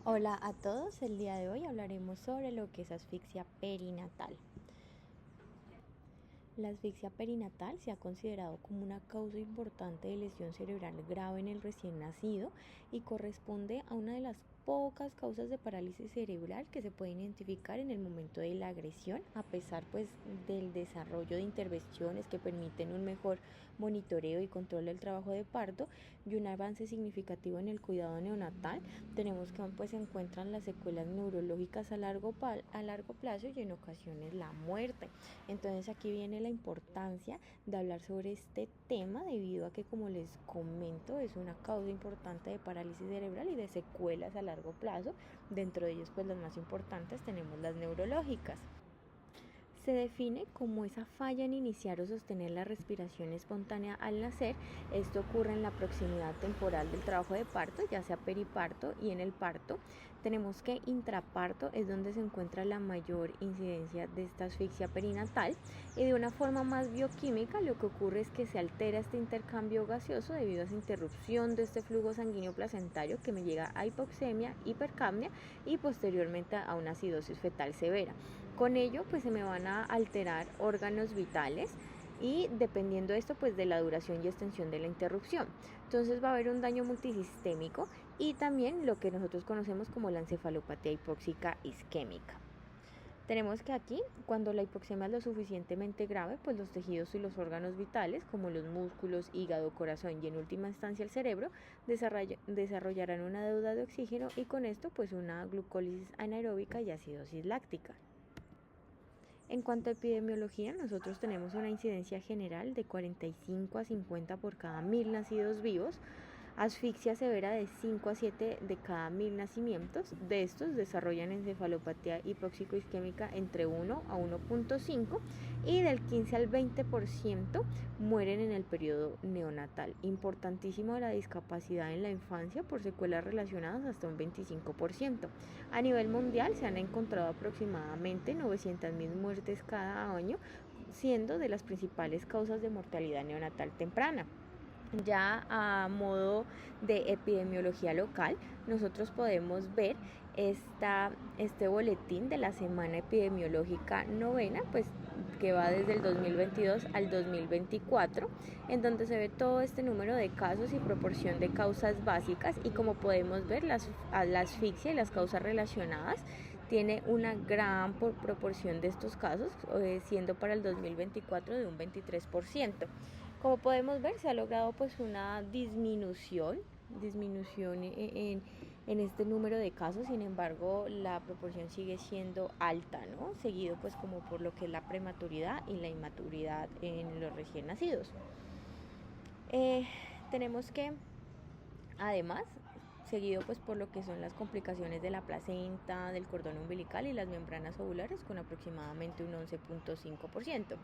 Hola a todos, el día de hoy hablaremos sobre lo que es asfixia perinatal. La asfixia perinatal se ha considerado como una causa importante de lesión cerebral grave en el recién nacido y corresponde a una de las pocas causas de parálisis cerebral que se pueden identificar en el momento de la agresión, a pesar del desarrollo de intervenciones que permiten un mejor monitoreo y control del trabajo de parto y un avance significativo en el cuidado neonatal. Tenemos que aún se encuentran las secuelas neurológicas a largo plazo y en ocasiones la muerte. Entonces aquí viene la importancia de hablar sobre este tema debido a que, como les comento, es una causa importante de parálisis cerebral y de secuelas a largo plazo. Dentro de ellos, las más importantes tenemos las neurológicas. Se define como esa falla en iniciar o sostener la respiración espontánea al nacer. Esto ocurre en la proximidad temporal del trabajo de parto, ya sea periparto y en el parto. Tenemos que intraparto es donde se encuentra la mayor incidencia de esta asfixia perinatal, y de una forma más bioquímica lo que ocurre es que se altera este intercambio gaseoso debido a esa interrupción de este flujo sanguíneo placentario que me llega a hipoxemia, hipercapnia y posteriormente a una acidosis fetal severa. Con ello se me van a alterar órganos vitales y dependiendo de esto de la duración y extensión de la interrupción. Entonces va a haber un daño multisistémico y también lo que nosotros conocemos como la encefalopatía hipóxica isquémica. Tenemos que aquí, cuando la hipoxemia es lo suficientemente grave, los tejidos y los órganos vitales, como los músculos, hígado, corazón y en última instancia el cerebro, desarrollarán una deuda de oxígeno y con esto una glucólisis anaeróbica y acidosis láctica. En cuanto a epidemiología, nosotros tenemos una incidencia general de 45 a 50 por cada 1000 nacidos vivos, asfixia severa de 5 a 7 de cada 1000 nacimientos. De estos desarrollan encefalopatía hipóxico-isquémica entre 1 a 1.5 y del 15 al 20% mueren en el periodo neonatal. Importantísimo la discapacidad en la infancia por secuelas relacionadas hasta un 25%. A nivel mundial se han encontrado aproximadamente 900.000 muertes cada año, siendo de las principales causas de mortalidad neonatal temprana. Ya a modo de epidemiología local, nosotros podemos ver este boletín de la semana epidemiológica novena, que va desde el 2022 al 2024, en donde se ve todo este número de casos y proporción de causas básicas, y como podemos ver, la asfixia y las causas relacionadas tiene una gran proporción de estos casos, siendo para el 2024 de un 23%. Como podemos ver, se ha logrado una disminución en este número de casos. Sin embargo, la proporción sigue siendo alta, ¿no? Seguido como por lo que es la prematuridad y la inmaturidad en los recién nacidos. Tenemos que, además, seguido por lo que son las complicaciones de la placenta, del cordón umbilical y las membranas ovulares, con aproximadamente un 11.5%.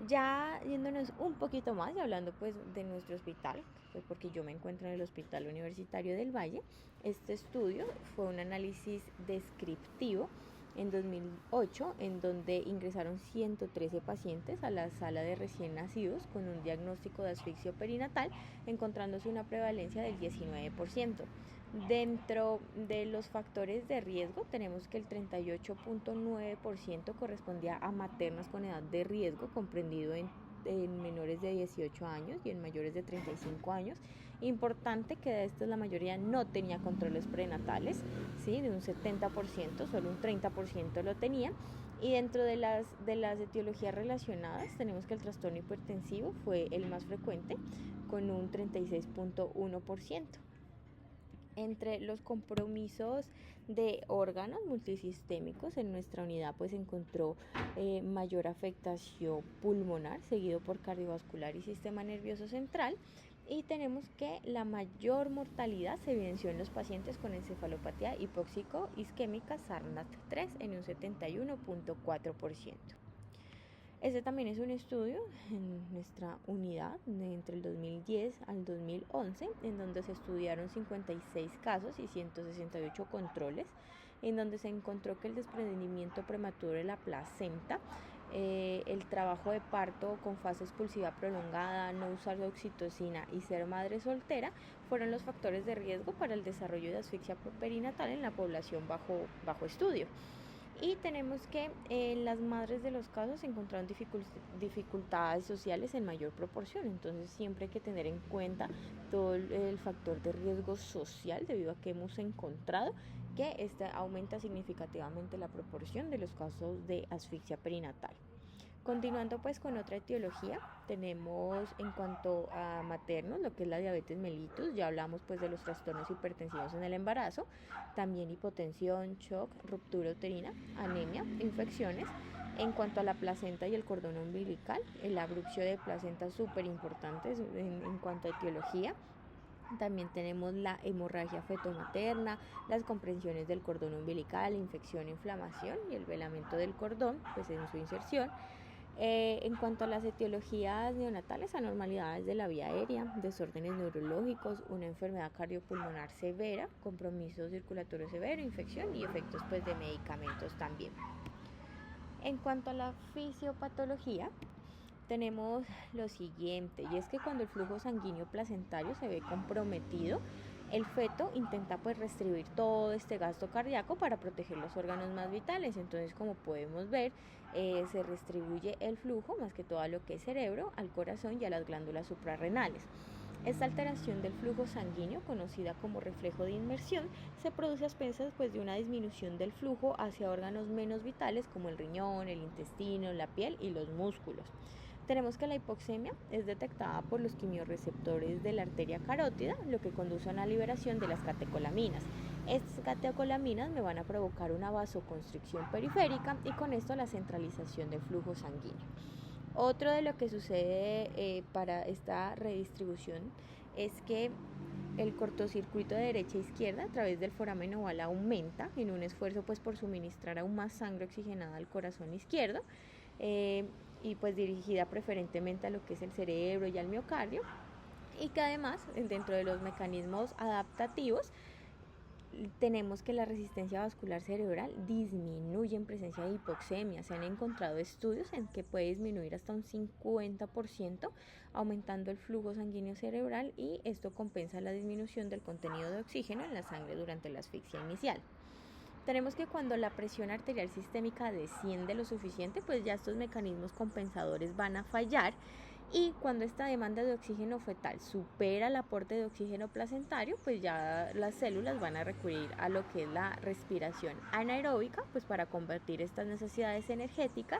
Ya yéndonos un poquito más y hablando de nuestro hospital, porque yo me encuentro en el Hospital Universitario del Valle. Este estudio fue un análisis descriptivo en 2008, en donde ingresaron 113 pacientes a la sala de recién nacidos con un diagnóstico de asfixia perinatal, encontrándose una prevalencia del 19%. Dentro de los factores de riesgo tenemos que el 38.9% correspondía a maternas con edad de riesgo, comprendido en menores de 18 años y en mayores de 35 años. Importante que de estos la mayoría no tenía controles prenatales, ¿sí? De un 70%, solo un 30% lo tenía. Y dentro de las etiologías relacionadas tenemos que el trastorno hipertensivo fue el más frecuente, con un 36.1%. Entre los compromisos de órganos multisistémicos en nuestra unidad se encontró mayor afectación pulmonar, seguido por cardiovascular y sistema nervioso central, y tenemos que la mayor mortalidad se evidenció en los pacientes con encefalopatía hipóxico isquémica SARNAT3 en un 71.4%. Este también es un estudio en nuestra unidad entre el 2010 al 2011, en donde se estudiaron 56 casos y 168 controles, en donde se encontró que el desprendimiento prematuro de la placenta el trabajo de parto con fase expulsiva prolongada, no usar oxitocina y ser madre soltera fueron los factores de riesgo para el desarrollo de asfixia perinatal en la población bajo estudio. Y tenemos que las madres de los casos encontraron dificultades sociales en mayor proporción, entonces siempre hay que tener en cuenta todo el factor de riesgo social debido a que hemos encontrado que aumenta significativamente la proporción de los casos de asfixia perinatal. Continuando pues con otra etiología, tenemos en cuanto a maternos lo que es la diabetes mellitus, ya hablamos pues de los trastornos hipertensivos en el embarazo, también hipotensión, shock, ruptura uterina, anemia, infecciones. En cuanto a la placenta y el cordón umbilical, el abrupcio de placenta es súper importante en cuanto a etiología. También tenemos la hemorragia fetomaterna, las comprensiones del cordón umbilical, infección, inflamación y el velamiento del cordón, pues en su inserción. En cuanto a las etiologías neonatales, anormalidades de la vía aérea, desórdenes neurológicos, una enfermedad cardiopulmonar severa, compromiso circulatorio severo, infección y efectos pues de medicamentos también. En cuanto a la fisiopatología, tenemos lo siguiente, y es que cuando el flujo sanguíneo placentario se ve comprometido, el feto intenta pues restringir todo este gasto cardíaco para proteger los órganos más vitales. Entonces, como podemos ver, se redistribuye el flujo más que todo a lo que es cerebro, al corazón y a las glándulas suprarrenales. Esta alteración del flujo sanguíneo, conocida como reflejo de inmersión, se produce a expensas pues, de una disminución del flujo hacia órganos menos vitales como el riñón, el intestino, la piel y los músculos. Tenemos que la hipoxemia es detectada por los quimiorreceptores de la arteria carótida, lo que conduce a una liberación de las catecolaminas. Estas catecolaminas me van a provocar una vasoconstricción periférica y con esto la centralización del flujo sanguíneo. Otro de lo que sucede para esta redistribución es que el cortocircuito de derecha a izquierda a través del foramen oval aumenta en un esfuerzo pues por suministrar aún más sangre oxigenada al corazón izquierdo y pues dirigida preferentemente a lo que es el cerebro y al miocardio, y que además dentro de los mecanismos adaptativos tenemos que la resistencia vascular cerebral disminuye en presencia de hipoxemia. Se han encontrado estudios en que puede disminuir hasta un 50%, aumentando el flujo sanguíneo cerebral, y esto compensa la disminución del contenido de oxígeno en la sangre durante la asfixia inicial. Tenemos que cuando la presión arterial sistémica desciende lo suficiente, pues ya estos mecanismos compensadores van a fallar, y cuando esta demanda de oxígeno fetal supera el aporte de oxígeno placentario, pues ya las células van a recurrir a lo que es la respiración anaeróbica, pues para convertir estas necesidades energéticas,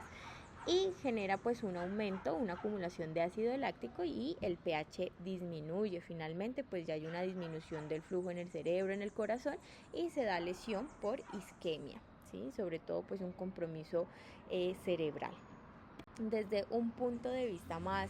y genera pues un aumento, una acumulación de ácido láctico y el pH disminuye. Finalmente pues ya hay una disminución del flujo en el cerebro, en el corazón, y se da lesión por isquemia, ¿sí? Sobre todo pues un compromiso cerebral. Desde un punto de vista más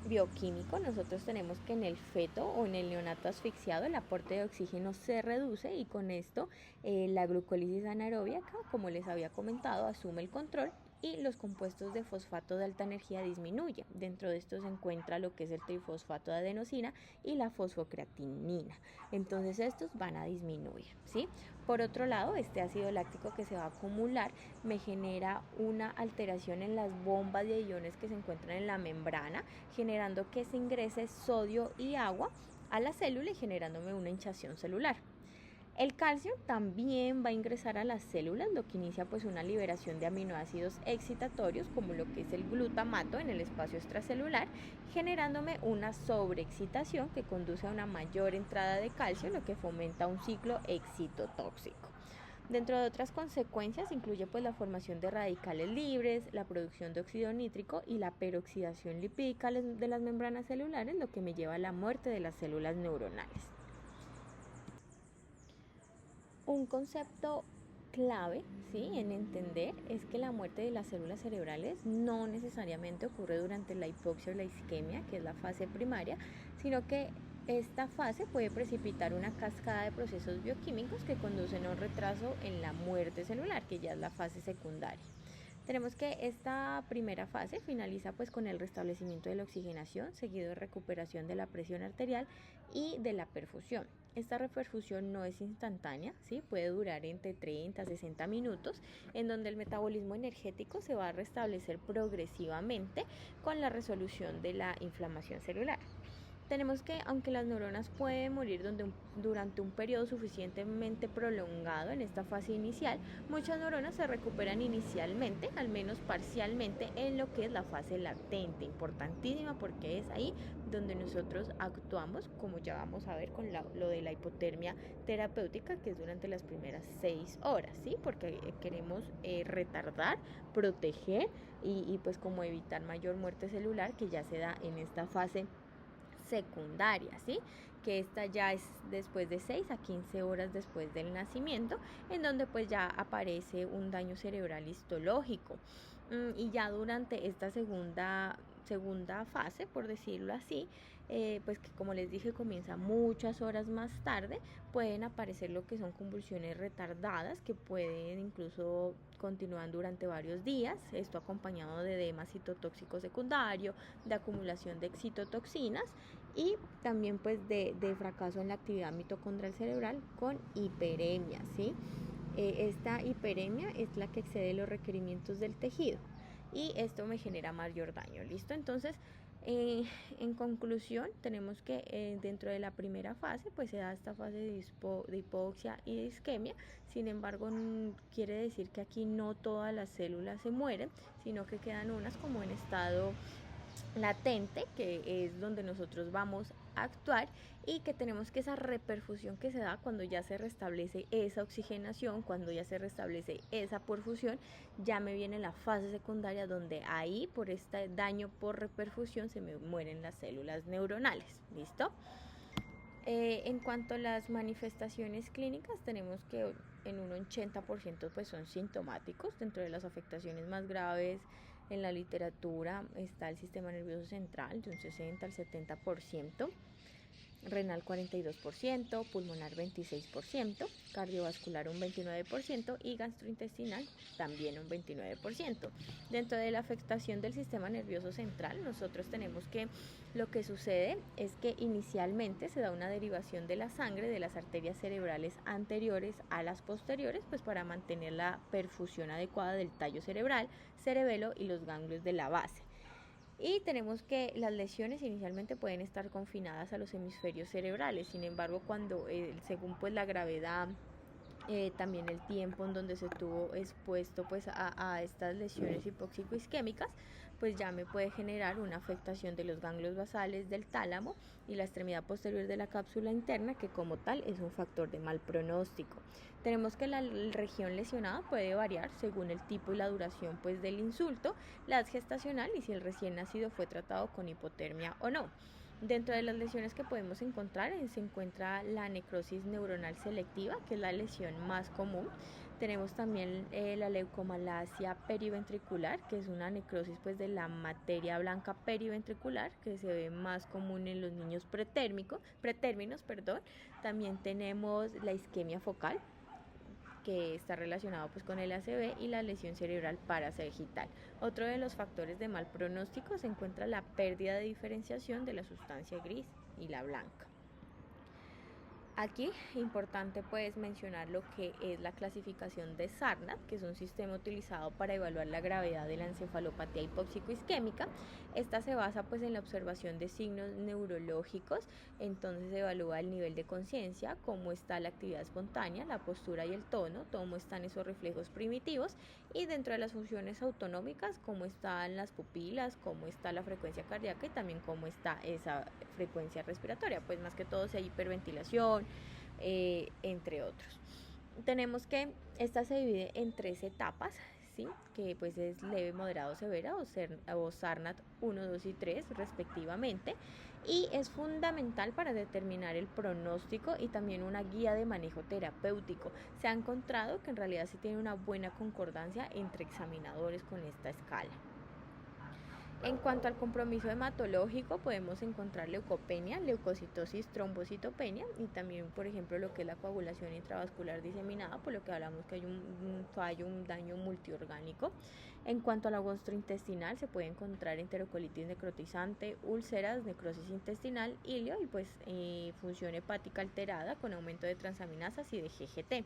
bioquímico, nosotros tenemos que en el feto o en el neonato asfixiado el aporte de oxígeno se reduce, y con esto la glucólisis anaeróbica, como les había comentado, asume el control y los compuestos de fosfato de alta energía disminuyen. Dentro de esto se encuentra lo que es el trifosfato de adenosina y la fosfocreatinina. Entonces estos van a disminuir, ¿sí? Por otro lado, este ácido láctico que se va a acumular me genera una alteración en las bombas de iones que se encuentran en la membrana, generando que se ingrese sodio y agua a la célula y generándome una hinchazón celular. El calcio también va a ingresar a las células, lo que inicia pues una liberación de aminoácidos excitatorios como lo que es el glutamato en el espacio extracelular, generándome una sobreexcitación que conduce a una mayor entrada de calcio, lo que fomenta un ciclo excitotóxico. Dentro de otras consecuencias incluye pues la formación de radicales libres, la producción de óxido nítrico y la peroxidación lipídica de las membranas celulares, lo que me lleva a la muerte de las células neuronales. Un concepto clave, ¿sí?, en entender es que la muerte de las células cerebrales no necesariamente ocurre durante la hipoxia o la isquemia, que es la fase primaria, sino que esta fase puede precipitar una cascada de procesos bioquímicos que conducen a un retraso en la muerte celular, que ya es la fase secundaria. Tenemos que esta primera fase finaliza pues con el restablecimiento de la oxigenación, seguido de recuperación de la presión arterial y de la perfusión. Esta reperfusión no es instantánea, ¿sí? Puede durar entre 30 a 60 minutos, en donde el metabolismo energético se va a restablecer progresivamente con la resolución de la inflamación celular. Tenemos que, aunque las neuronas pueden morir durante un periodo suficientemente prolongado en esta fase inicial, muchas neuronas se recuperan inicialmente, al menos parcialmente, en lo que es la fase latente, importantísima porque es ahí donde nosotros actuamos, como ya vamos a ver con lo de la hipotermia terapéutica, que es durante las primeras 6 horas, ¿sí? Porque queremos retardar, proteger y pues como evitar mayor muerte celular que ya se da en esta fase secundaria, ¿sí? Que esta ya es después de 6 a 15 horas después del nacimiento, en donde pues ya aparece un daño cerebral histológico. Y ya durante esta segunda fase, por decirlo así, pues que como les dije comienza muchas horas más tarde, pueden aparecer lo que son convulsiones retardadas que pueden incluso continuar durante varios días, esto acompañado de edema citotóxico secundario, de acumulación de excitotoxinas y también pues de fracaso en la actividad mitocondrial cerebral con hiperemia, ¿sí? Esta hiperemia es la que excede los requerimientos del tejido y esto me genera mayor daño, ¿listo? Entonces, en conclusión, tenemos que dentro de la primera fase, pues se da esta fase de hipoxia y de isquemia. Sin embargo, quiere decir que aquí no todas las células se mueren, sino que quedan unas como en estado latente, que es donde nosotros vamos a actuar, y que tenemos que esa reperfusión que se da cuando ya se restablece esa oxigenación, cuando ya se restablece esa perfusión, ya me viene la fase secundaria donde ahí por este daño por reperfusión se me mueren las células neuronales, ¿listo? En cuanto a las manifestaciones clínicas, tenemos que en un 80% pues son sintomáticos. Dentro de las afectaciones más graves en la literatura está el sistema nervioso central de un 60 al 70%, renal 42%, pulmonar 26%, cardiovascular un 29% y gastrointestinal también un 29%. Dentro de la afectación del sistema nervioso central, nosotros tenemos que lo que sucede es que inicialmente se da una derivación de la sangre de las arterias cerebrales anteriores a las posteriores, pues para mantener la perfusión adecuada del tallo cerebral, cerebelo y los ganglios de la base. Y tenemos que las lesiones inicialmente pueden estar confinadas a los hemisferios cerebrales, sin embargo cuando según pues la gravedad, también el tiempo en donde se tuvo expuesto pues a estas lesiones hipóxico-isquémicas, pues ya me puede generar una afectación de los ganglios basales del tálamo y la extremidad posterior de la cápsula interna, que como tal es un factor de mal pronóstico. Tenemos que la región lesionada puede variar según el tipo y la duración pues del insulto, la edad gestacional y si el recién nacido fue tratado con hipotermia o no. Dentro de las lesiones que podemos encontrar se encuentra la necrosis neuronal selectiva, que es la lesión más común. Tenemos también la leucomalacia periventricular, que es una necrosis pues de la materia blanca periventricular, que se ve más común en los niños pretérminos. También tenemos la isquemia focal, que está relacionado pues con el ACV y la lesión cerebral parasagital. Otro de los factores de mal pronóstico se encuentra la pérdida de diferenciación de la sustancia gris y la blanca. Aquí importante pues mencionar lo que es la clasificación de Sarnat, que es un sistema utilizado para evaluar la gravedad de la encefalopatía hipóxico-isquémica. Esta se basa pues en la observación de signos neurológicos, entonces se evalúa el nivel de conciencia, cómo está la actividad espontánea, la postura y el tono, cómo están esos reflejos primitivos, y dentro de las funciones autonómicas, cómo están las pupilas, cómo está la frecuencia cardíaca y también cómo está esa frecuencia respiratoria, pues más que todo si hay hiperventilación, entre otros. Tenemos que esta se divide en 3 etapas, ¿sí? Que pues es leve, moderado, severa o Sarnat 1, 2 y 3 respectivamente, y es fundamental para determinar el pronóstico y también una guía de manejo terapéutico. Se ha encontrado que en realidad sí tiene una buena concordancia entre examinadores con esta escala. En cuanto al compromiso hematológico, podemos encontrar leucopenia, leucocitosis, trombocitopenia y también, por ejemplo, lo que es la coagulación intravascular diseminada, por lo que hablamos que hay un fallo, un daño multiorgánico. En cuanto a la gastrointestinal, se puede encontrar enterocolitis necrotizante, úlceras, necrosis intestinal, ilio y pues función hepática alterada con aumento de transaminasas y de GGT.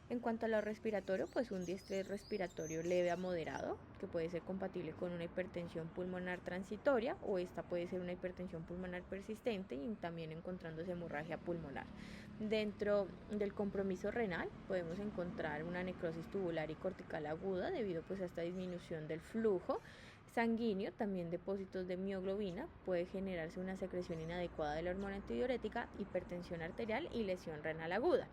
En cuanto a lo respiratorio, pues un diestrés respiratorio leve a moderado, que puede ser compatible con una hipertensión pulmonar transitoria o esta puede ser una hipertensión pulmonar persistente y también encontrándose hemorragia pulmonar. Dentro del compromiso renal podemos encontrar una necrosis tubular y cortical aguda debido pues a esta disminución del flujo sanguíneo, también depósitos de mioglobina, puede generarse una secreción inadecuada de la hormona antidiurética, hipertensión arterial y lesión renal aguda.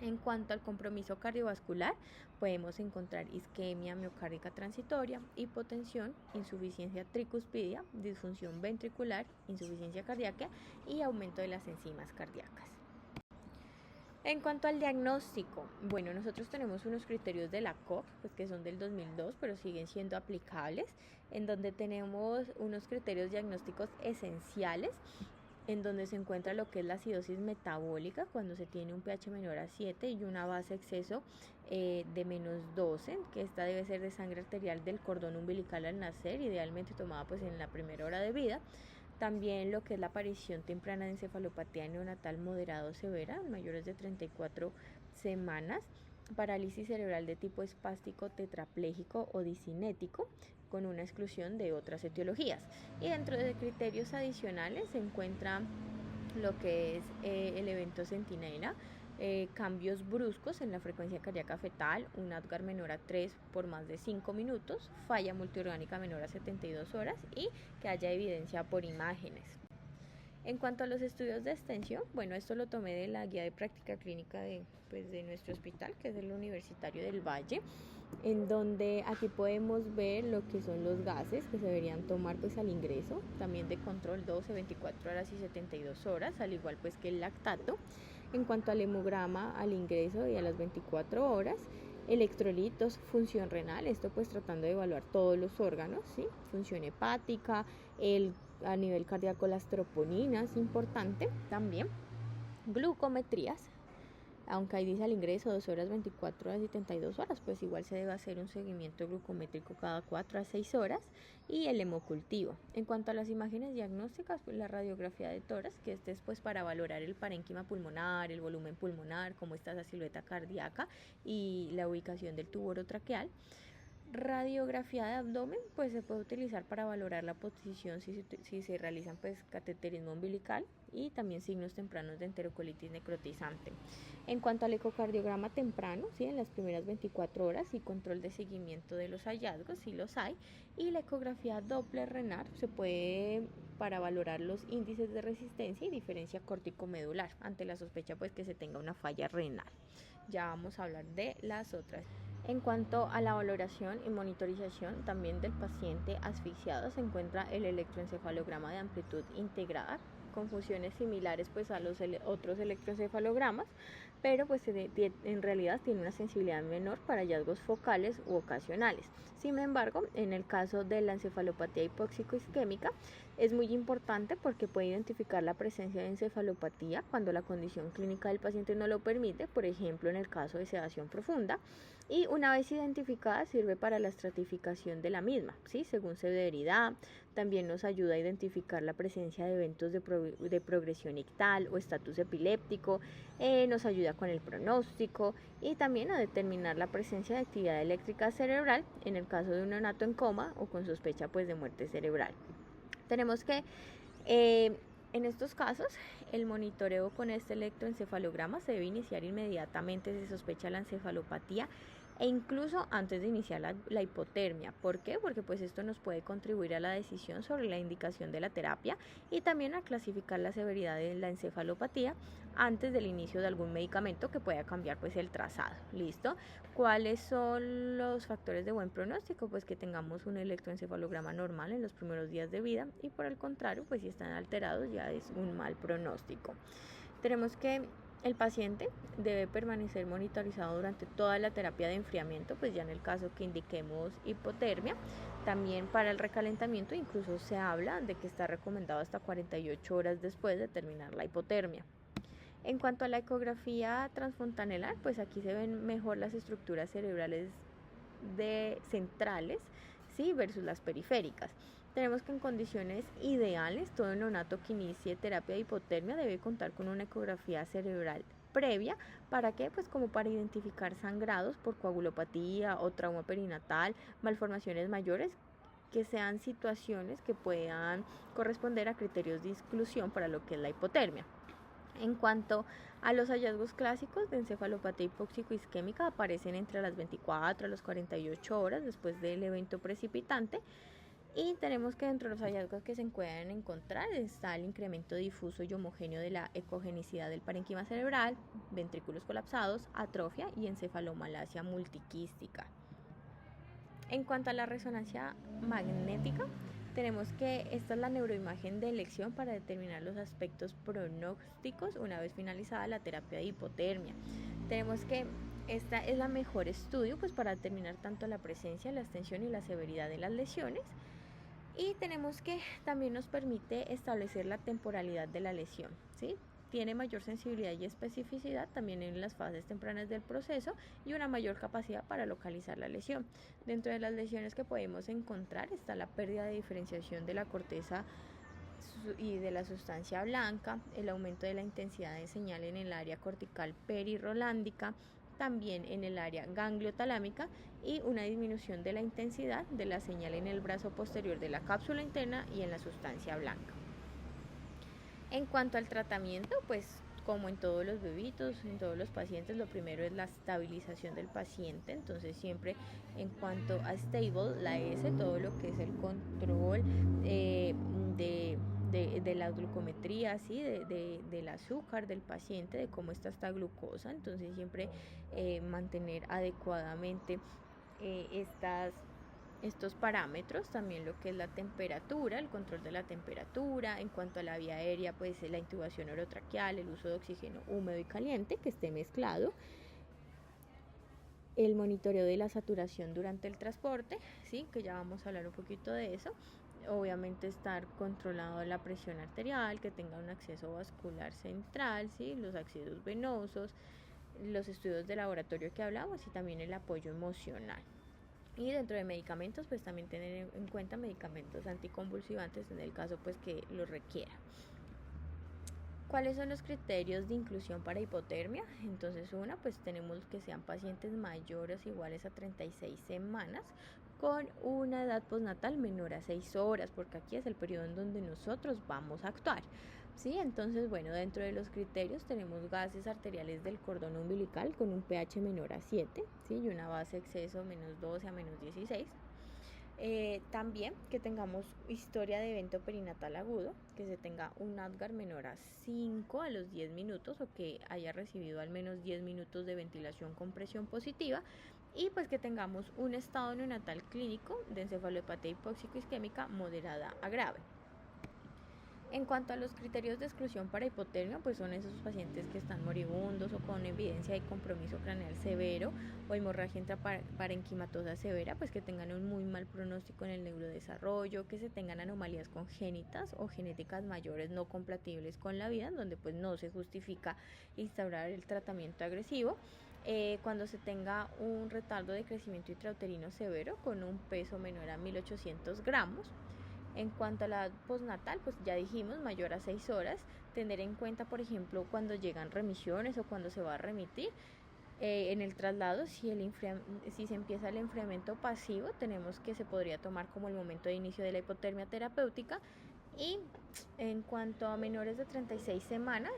En cuanto al compromiso cardiovascular, podemos encontrar isquemia miocárdica transitoria, hipotensión, insuficiencia tricuspidia, disfunción ventricular, insuficiencia cardíaca y aumento de las enzimas cardíacas. En cuanto al diagnóstico, bueno, nosotros tenemos unos criterios de la COG, pues que son del 2002, pero siguen siendo aplicables, en donde tenemos unos criterios diagnósticos esenciales, en donde se encuentra lo que es la acidosis metabólica cuando se tiene un pH menor a 7 y una base exceso de menos 12, que esta debe ser de sangre arterial del cordón umbilical al nacer, idealmente tomada pues en la primera hora de vida. También lo que es la aparición temprana de encefalopatía neonatal moderado o severa, mayores de 34 semanas, parálisis cerebral de tipo espástico, tetrapléjico o dicinético, con una exclusión de otras etiologías. Y dentro de criterios adicionales se encuentra lo que es el evento centinela, cambios bruscos en la frecuencia cardíaca fetal, un Apgar menor a 3 por más de 5 minutos, falla multiorgánica menor a 72 horas y que haya evidencia por imágenes. En cuanto a los estudios de extensión, bueno, esto lo tomé de la guía de práctica clínica de nuestro hospital, que es el Universitario del Valle, en donde aquí podemos ver lo que son los gases que se deberían tomar pues al ingreso, también de control 12, 24 horas y 72 horas, al igual pues que el lactato. En cuanto al hemograma al ingreso y a las 24 horas, electrolitos, función renal, esto pues tratando de evaluar todos los órganos, ¿sí? Función hepática, a nivel cardíaco las troponinas, importante también, glucometrías, aunque ahí dice al ingreso 2 horas, 24 horas y 72 horas, pues igual se debe hacer un seguimiento glucométrico cada 4 a 6 horas y el hemocultivo. En cuanto a las imágenes diagnósticas, pues la radiografía de tórax, que este es pues para valorar el parénquima pulmonar, el volumen pulmonar, cómo está esa silueta cardíaca y la ubicación del tubo orotraqueal. Radiografía de abdomen, pues se puede utilizar para valorar la posición si se realizan pues cateterismo umbilical y también signos tempranos de enterocolitis necrotizante. En cuanto al ecocardiograma temprano, ¿sí? En las primeras 24 horas y control de seguimiento de los hallazgos, si los hay, y la ecografía Doppler renal se puede para valorar los índices de resistencia y diferencia córtico-medular ante la sospecha pues que se tenga una falla renal. Ya vamos a hablar de las otras. En cuanto a la valoración y monitorización también del paciente asfixiado, se encuentra el electroencefalograma de amplitud integrada, con funciones similares pues a los otros electroencefalogramas, pero pues en realidad tiene una sensibilidad menor para hallazgos focales u ocasionales. Sin embargo, en el caso de la encefalopatía hipóxico-isquémica es muy importante porque puede identificar la presencia de encefalopatía cuando la condición clínica del paciente no lo permite, por ejemplo en el caso de sedación profunda, y una vez identificada sirve para la estratificación de la misma, ¿sí? Según severidad. También nos ayuda a identificar la presencia de eventos de progresión ictal o estatus epiléptico, nos ayuda con el pronóstico y también a determinar la presencia de actividad eléctrica cerebral en el caso de un neonato en coma o con sospecha pues de muerte cerebral. Tenemos que en estos casos, el monitoreo con este electroencefalograma se debe iniciar inmediatamente si se sospecha la encefalopatía e incluso antes de iniciar la hipotermia. ¿Por qué? Porque pues esto nos puede contribuir a la decisión sobre la indicación de la terapia y también a clasificar la severidad de la encefalopatía antes del inicio de algún medicamento que pueda cambiar pues el trazado. ¿Listo? ¿Cuáles son los factores de buen pronóstico? Pues que tengamos un electroencefalograma normal en los primeros días de vida y por el contrario, pues si están alterados ya es un mal pronóstico. Tenemos que El paciente debe permanecer monitorizado durante toda la terapia de enfriamiento, pues ya en el caso que indiquemos hipotermia. También para el recalentamiento incluso se habla de que está recomendado hasta 48 horas después de terminar la hipotermia. En cuanto a la ecografía transfontanelar, pues aquí se ven mejor las estructuras cerebrales centrales, ¿sí? Versus las periféricas. Tenemos que en condiciones ideales, todo neonato que inicie terapia de hipotermia debe contar con una ecografía cerebral previa. ¿Para qué? Pues como para identificar sangrados por coagulopatía o trauma perinatal, malformaciones mayores, que sean situaciones que puedan corresponder a criterios de exclusión para lo que es la hipotermia. En cuanto a los hallazgos clásicos de encefalopatía hipóxico-isquémica, aparecen entre las 24 a las 48 horas después del evento precipitante. Y tenemos que dentro de los hallazgos que se pueden encontrar está el incremento difuso y homogéneo de la ecogenicidad del parenquima cerebral, ventrículos colapsados, atrofia y encefalomalacia multiquística. En cuanto a la resonancia magnética, tenemos que esta es la neuroimagen de elección para determinar los aspectos pronósticos una vez finalizada la terapia de hipotermia. Tenemos que esta es la mejor estudio pues para determinar tanto la presencia, la extensión y la severidad de las lesiones. Y tenemos que también nos permite establecer la temporalidad de la lesión, ¿sí? Tiene mayor sensibilidad y especificidad también en las fases tempranas del proceso y una mayor capacidad para localizar la lesión. Dentro de las lesiones que podemos encontrar está la pérdida de diferenciación de la corteza y de la sustancia blanca, el aumento de la intensidad de señal en el área cortical perirolándica, también en el área gangliotalámica y una disminución de la intensidad de la señal en el brazo posterior de la cápsula interna y en la sustancia blanca. En cuanto al tratamiento, pues como en todos los bebitos, en todos los pacientes, lo primero es la estabilización del paciente. Entonces siempre en cuanto a stable, la S, todo lo que es el control de la glucometría, ¿sí? del azúcar del paciente, de cómo está esta glucosa. Entonces siempre mantener adecuadamente estos parámetros, también lo que es la temperatura, el control de la temperatura. En cuanto a la vía aérea, pues la intubación orotraqueal, el uso de oxígeno húmedo y caliente que esté mezclado, el monitoreo de la saturación durante el transporte, ¿sí? Que ya vamos a hablar un poquito de eso. Obviamente estar controlado la presión arterial, que tenga un acceso vascular central, ¿sí? Los accesos venosos, los estudios de laboratorio que hablamos y también el apoyo emocional. Y dentro de medicamentos, pues también tener en cuenta medicamentos anticonvulsivantes en el caso pues que lo requiera. ¿Cuáles son los criterios de inclusión para hipotermia? Entonces pues tenemos que sean pacientes mayores o iguales a 36 semanas con una edad postnatal menor a 6 horas, porque aquí es el periodo en donde nosotros vamos a actuar. ¿Sí? Entonces, dentro de los criterios tenemos gases arteriales del cordón umbilical con un pH menor a 7, ¿sí? Y una base exceso menos 12 a menos 16. También que tengamos historia de evento perinatal agudo, que se tenga un Apgar menor a 5 a los 10 minutos o que haya recibido al menos 10 minutos de ventilación con presión positiva, y pues que tengamos un estado neonatal clínico de encefalopatía hipóxico-isquémica moderada a grave. En cuanto a los criterios de exclusión para hipotermia, pues son esos pacientes que están moribundos o con evidencia de compromiso craneal severo o hemorragia intraparenquimatosa severa, pues que tengan un muy mal pronóstico en el neurodesarrollo, que se tengan anomalías congénitas o genéticas mayores no compatibles con la vida, en donde pues no se justifica instaurar el tratamiento agresivo. Cuando se tenga un retardo de crecimiento intrauterino severo con un peso menor a 1800 gramos. En cuanto a la postnatal, pues ya dijimos, mayor a 6 horas, tener en cuenta, por ejemplo, cuando llegan remisiones o cuando se va a remitir. En el traslado, si se empieza el enfriamiento pasivo, tenemos que se podría tomar como el momento de inicio de la hipotermia terapéutica. Y en cuanto a menores de 36 semanas,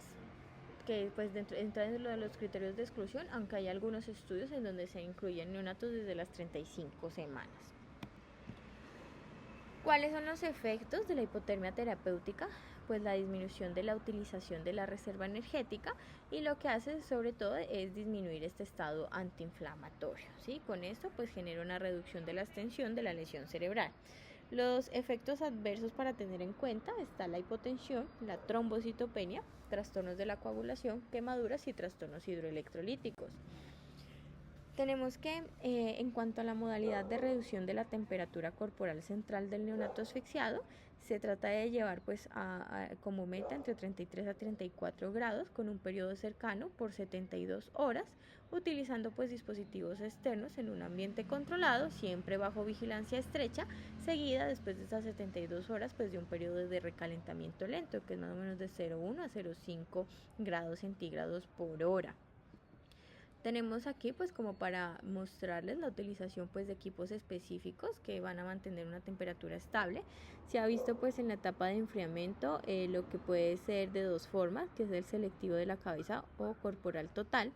que pues entra dentro de los criterios de exclusión, aunque hay algunos estudios en donde se incluyen neonatos desde las 35 semanas. ¿Cuáles son los efectos de la hipotermia terapéutica? Pues la disminución de la utilización de la reserva energética, y lo que hace sobre todo es disminuir este estado antiinflamatorio, ¿sí? Con esto pues genera una reducción de la extensión de la lesión cerebral. Los efectos adversos para tener en cuenta está la hipotensión, la trombocitopenia, trastornos de la coagulación, quemaduras y trastornos hidroelectrolíticos. Tenemos que, en cuanto a la modalidad de reducción de la temperatura corporal central del neonato asfixiado, se trata de llevar pues como meta entre 33 a 34 grados con un periodo cercano por 72 horas, utilizando pues dispositivos externos en un ambiente controlado, siempre bajo vigilancia estrecha, seguida después de esas 72 horas pues de un periodo de recalentamiento lento, que es más o menos de 0,1 a 0,5 grados centígrados por hora. Tenemos aquí pues como para mostrarles la utilización pues de equipos específicos que van a mantener una temperatura estable. Se ha visto pues en la etapa de enfriamiento lo que puede ser de dos formas, que es el selectivo de la cabeza o corporal total.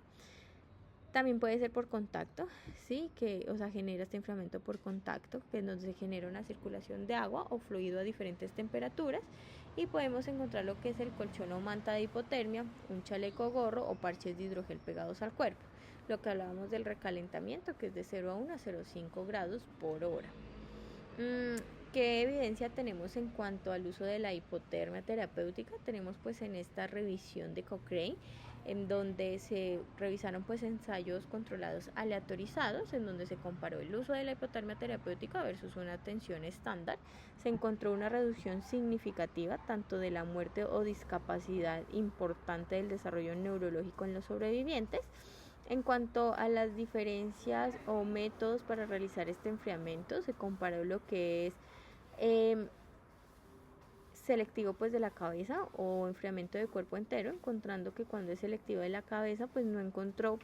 También puede ser por contacto, ¿sí? Genera este enfriamiento por contacto, que nos genera una circulación de agua o fluido a diferentes temperaturas. Y podemos encontrar lo que es el colchón o manta de hipotermia, un chaleco gorro o parches de hidrogel pegados al cuerpo. Lo que hablábamos del recalentamiento, que es de 0 a 1 a 0,5 grados por hora. ¿Qué evidencia tenemos en cuanto al uso de la hipotermia terapéutica? Tenemos pues en esta revisión de Cochrane, en donde se revisaron pues ensayos controlados aleatorizados, en donde se comparó el uso de la hipotermia terapéutica versus una atención estándar. Se encontró una reducción significativa tanto de la muerte o discapacidad importante del desarrollo neurológico en los sobrevivientes. En cuanto a las diferencias o métodos para realizar este enfriamiento, se comparó lo que es selectivo pues de la cabeza o enfriamiento de cuerpo entero, encontrando que cuando es selectivo de la cabeza pues no encontró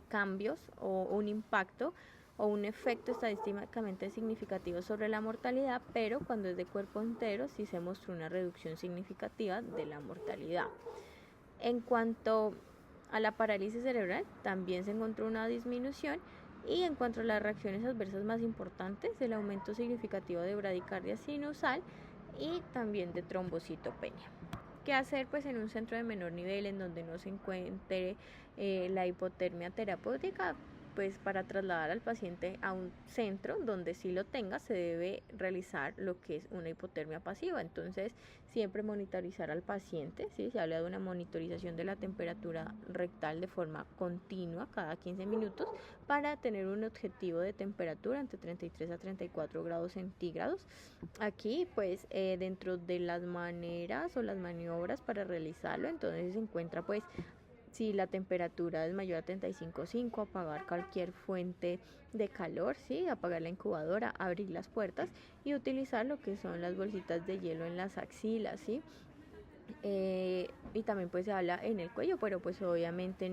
cambios o un impacto o un efecto estadísticamente significativo sobre la mortalidad, pero cuando es de cuerpo entero sí se mostró una reducción significativa de la mortalidad. En cuanto a la parálisis cerebral, también se encontró una disminución. Y en cuanto a las reacciones adversas más importantes, el aumento significativo de bradicardia sinusal y también de trombocitopenia. ¿Qué hacer pues en un centro de menor nivel en donde no se encuentre la hipotermia terapéutica? Pues para trasladar al paciente a un centro donde sí lo tenga, se debe realizar lo que es una hipotermia pasiva. Entonces, siempre monitorizar al paciente, ¿sí? Se habla de una monitorización de la temperatura rectal de forma continua cada 15 minutos para tener un objetivo de temperatura entre 33 a 34 grados centígrados. Aquí, pues, dentro de las maneras o las maniobras para realizarlo, entonces se encuentra, pues, si la temperatura es mayor a 35,5, apagar cualquier fuente de calor, ¿sí? Apagar la incubadora, abrir las puertas y utilizar lo que son las bolsitas de hielo en las axilas, ¿sí? Y también pues se habla en el cuello, pero pues obviamente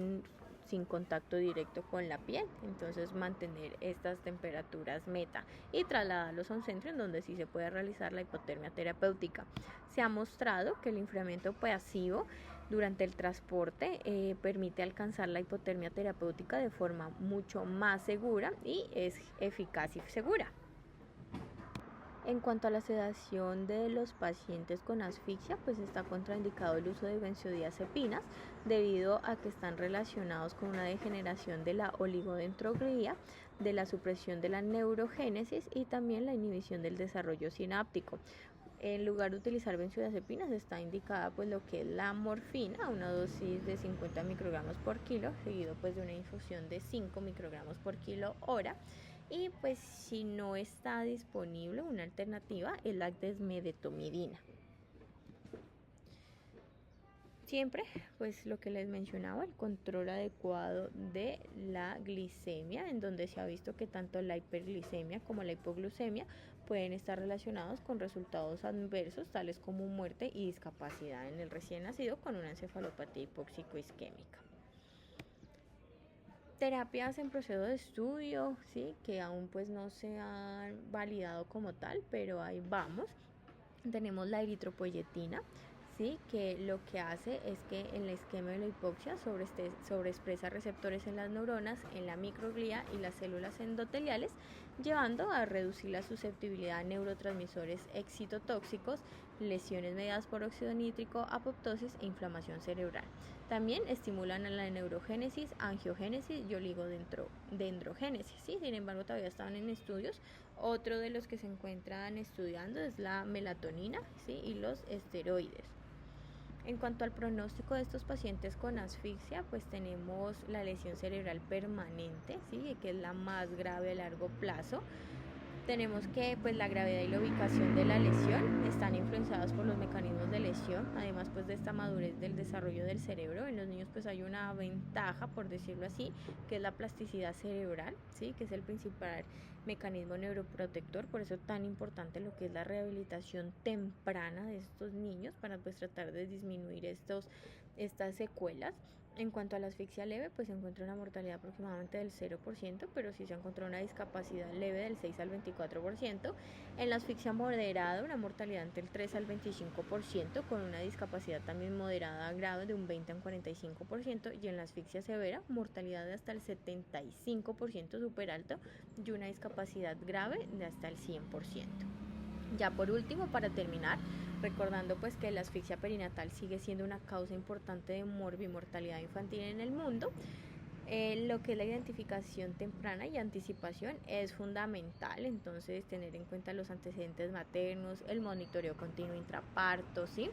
sin contacto directo con la piel. Entonces mantener estas temperaturas meta y trasladarlos a un centro en donde sí se puede realizar la hipotermia terapéutica. Se ha mostrado que el enfriamiento pasivo durante el transporte permite alcanzar la hipotermia terapéutica de forma mucho más segura y es eficaz y segura. En cuanto a la sedación de los pacientes con asfixia, pues está contraindicado el uso de benzodiazepinas debido a que están relacionados con una degeneración de la oligodendroglía, de la supresión de la neurogénesis y también la inhibición del desarrollo sináptico. En lugar de utilizar benzodiazepinas está indicada pues lo que es la morfina, una dosis de 50 microgramos por kilo, seguido pues de una infusión de 5 microgramos por kilo hora. Y pues si no está disponible una alternativa es la desmedetomidina. Siempre, pues lo que les mencionaba, el control adecuado de la glicemia, en donde se ha visto que tanto la hiperglicemia como la hipoglucemia pueden estar relacionados con resultados adversos, tales como muerte y discapacidad en el recién nacido con una encefalopatía hipóxico-isquémica. Terapias en proceso de estudio, ¿sí? Que aún pues no se han validado como tal, pero ahí vamos. Tenemos la eritropoyetina, ¿sí? Que lo que hace es que en la isquemia y la hipoxia sobreexpresa receptores en las neuronas, en la microglía y las células endoteliales, llevando a reducir la susceptibilidad a neurotransmisores excitotóxicos, lesiones mediadas por óxido nítrico, apoptosis e inflamación cerebral. También estimulan a la neurogénesis, angiogénesis y oligodendrogénesis, ¿sí? Sin embargo, todavía están en estudios. Otro de los que se encuentran estudiando es la melatonina, ¿sí? Y los esteroides. En cuanto al pronóstico de estos pacientes con asfixia, pues tenemos la lesión cerebral permanente, ¿sí? Que es la más grave a largo plazo. Tenemos que pues la gravedad y la ubicación de la lesión están influenciados por los mecanismos de lesión, además pues de esta madurez del desarrollo del cerebro. En los niños pues hay una ventaja, por decirlo así, que es la plasticidad cerebral, ¿sí? Que es el principal mecanismo neuroprotector, por eso es tan importante lo que es la rehabilitación temprana de estos niños para pues tratar de disminuir estas secuelas. En cuanto a la asfixia leve, pues se encuentra una mortalidad aproximadamente del 0%, pero sí se encontró una discapacidad leve del 6 al 24%. En la asfixia moderada, una mortalidad entre el 3 al 25%, con una discapacidad también moderada a grave de un 20 al 45%. Y en la asfixia severa, mortalidad de hasta el 75% súper alto y una discapacidad grave de hasta el 100%. Ya por último, para terminar, recordando pues que la asfixia perinatal sigue siendo una causa importante de morbimortalidad infantil en el mundo. Lo que es la identificación temprana y anticipación es fundamental, entonces tener en cuenta los antecedentes maternos, el monitoreo continuo intraparto, ¿sí?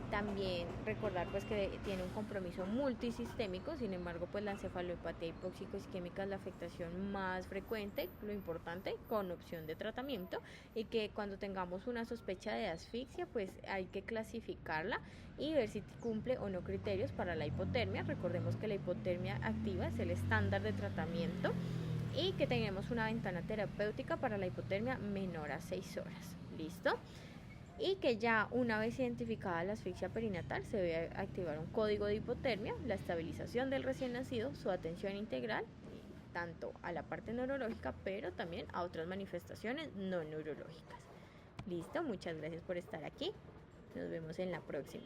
También recordar pues que tiene un compromiso multisistémico, sin embargo pues la encefalopatía hipóxico-isquémica es la afectación más frecuente, lo importante, con opción de tratamiento, y que cuando tengamos una sospecha de asfixia pues hay que clasificarla y ver si cumple o no criterios para la hipotermia. Recordemos que la hipotermia activa es el estándar de tratamiento y que tenemos una ventana terapéutica para la hipotermia menor a 6 horas. ¿Listo? Y que ya una vez identificada la asfixia perinatal se debe activar un código de hipotermia, la estabilización del recién nacido, su atención integral, tanto a la parte neurológica, pero también a otras manifestaciones no neurológicas. Listo, muchas gracias por estar aquí. Nos vemos en la próxima.